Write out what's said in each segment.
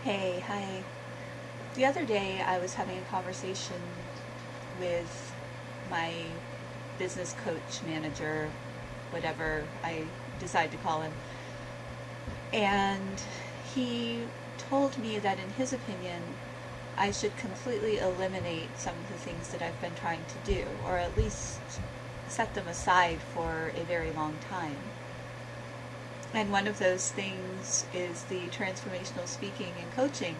Hey, hi. The other day I was having a conversation with my business coach, manager, whatever I decide to call him, and he told me that in his opinion I should completely eliminate some of the things that I've been trying to do, or at least set them aside for a very long time. And one of those things is the transformational speaking and coaching.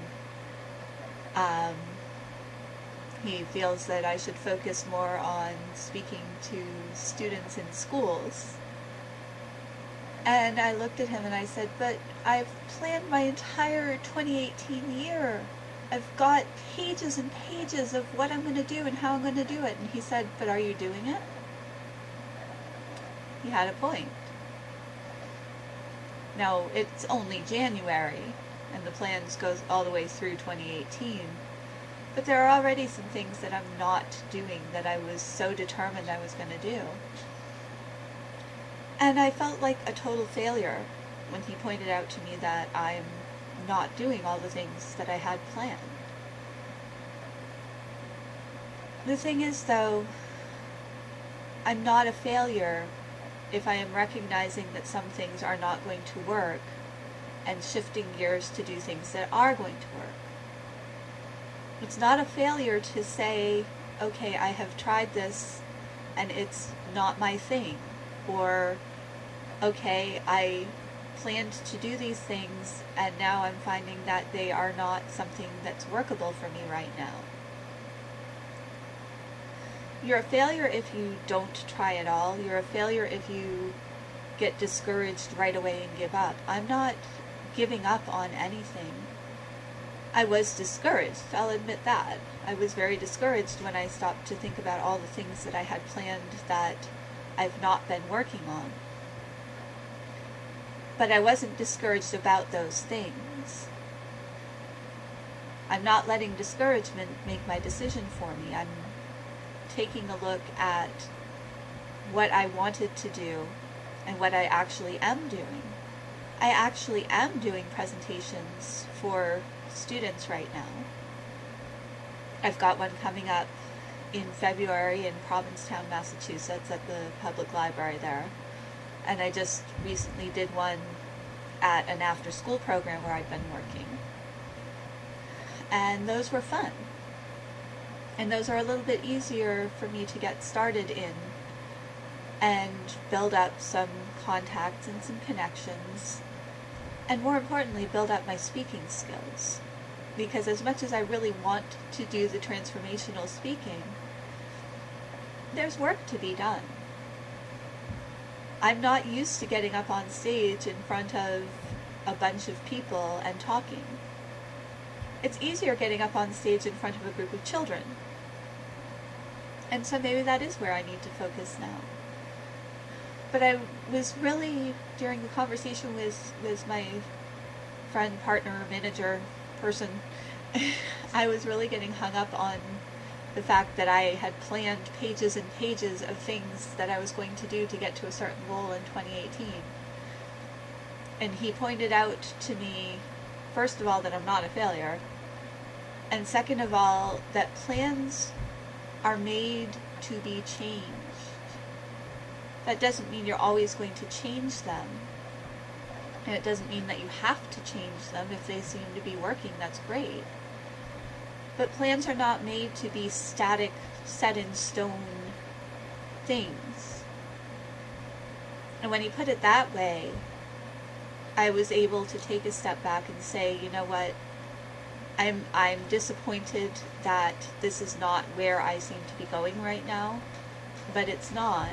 Um, he feels that I should focus more on speaking to students in schools. And I looked at him and I said, but I've planned my entire 2018 year. I've got pages and pages of what I'm going to do and how I'm going to do it. And he said, but are you doing it? He had a point. Now, it's only January, and the plans goes all the way through 2018. But there are already some things that I'm not doing that I was so determined I was going to do. And I felt like a total failure when he pointed out to me that I'm not doing all the things that I had planned. The thing is, though, I'm not a failure if I am recognizing that some things are not going to work and shifting gears to do things that are going to work. It's not a failure to say, okay, I have tried this and it's not my thing. Or, okay, I planned to do these things and now I'm finding that they are not something that's workable for me right now. You're a failure if you don't try at all. You're a failure if you get discouraged right away and give up. I'm not giving up on anything. I was discouraged, I'll admit that. I was very discouraged when I stopped to think about all the things that I had planned that I've not been working on. But I wasn't discouraged about those things. I'm not letting discouragement make my decision for me. I'm taking a look at what I wanted to do and what I actually am doing. I actually am doing presentations for students right now. I've got one coming up in February in Provincetown, Massachusetts at the public library there. And I just recently did one at an after-school program where I'd been working. And those were fun. And those are a little bit easier for me to get started in and build up some contacts and some connections. And more importantly, build up my speaking skills. Because as much as I really want to do the transformational speaking, there's work to be done. I'm not used to getting up on stage in front of a bunch of people and talking. It's easier getting up on stage in front of a group of children. And so maybe that is where I need to focus now. But I was really, during the conversation with my friend, partner, manager, person, I was really getting hung up on the fact that I had planned pages and pages of things that I was going to do to get to a certain goal in 2018. And he pointed out to me, first of all, that I'm not a failure, and second of all, that plans are made to be changed. That doesn't mean you're always going to change them. And it doesn't mean that you have to change them. If they seem to be working, that's great. But plans are not made to be static, set in stone things. And when he put it that way, I was able to take a step back and say, you know what, I'm disappointed that this is not where I seem to be going right now, but it's not.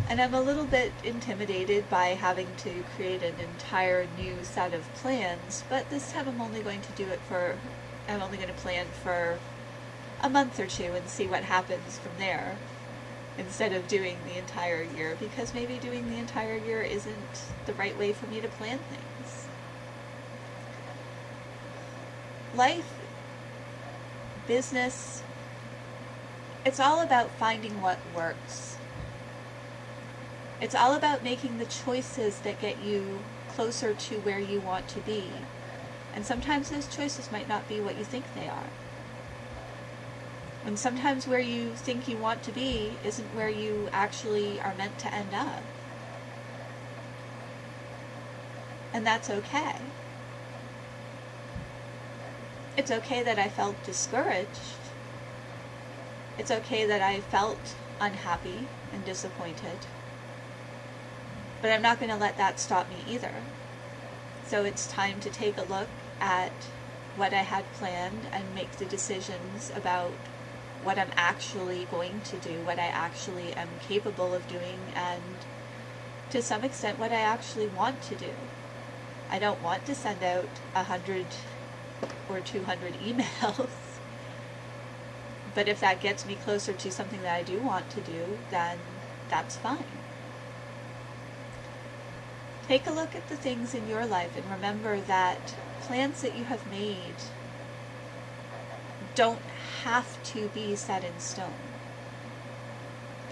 And I'm a little bit intimidated by having to create an entire new set of plans, but this time I'm only going to plan for a month or two and see what happens from there, instead of doing the entire year, because maybe doing the entire year isn't the right way for me to plan things. Life, business, it's all about finding what works. It's all about making the choices that get you closer to where you want to be. And sometimes those choices might not be what you think they are. And sometimes where you think you want to be isn't where you actually are meant to end up. And that's okay. It's okay that I felt discouraged. It's okay that I felt unhappy and disappointed. But I'm not going to let that stop me either. So it's time to take a look at what I had planned and make the decisions about what I'm actually going to do, what I actually am capable of doing, and to some extent what I actually want to do. I don't want to send out 100 or 200 emails, but if that gets me closer to something that I do want to do, then that's fine. Take a look at the things in your life and remember that plans that you have made don't have to be set in stone.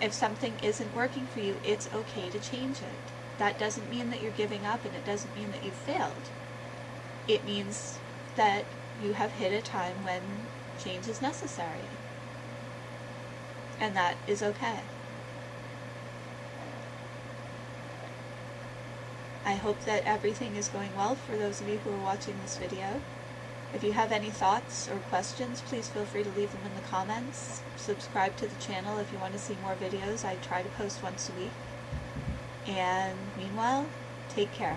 If something isn't working for you, it's okay to change it. That doesn't mean that you're giving up, and it doesn't mean that you've failed. It means that you have hit a time when change is necessary. And that is okay. I hope that everything is going well for those of you who are watching this video. If you have any thoughts or questions, please feel free to leave them in the comments. Subscribe to the channel if you want to see more videos. I try to post once a week. And meanwhile, take care.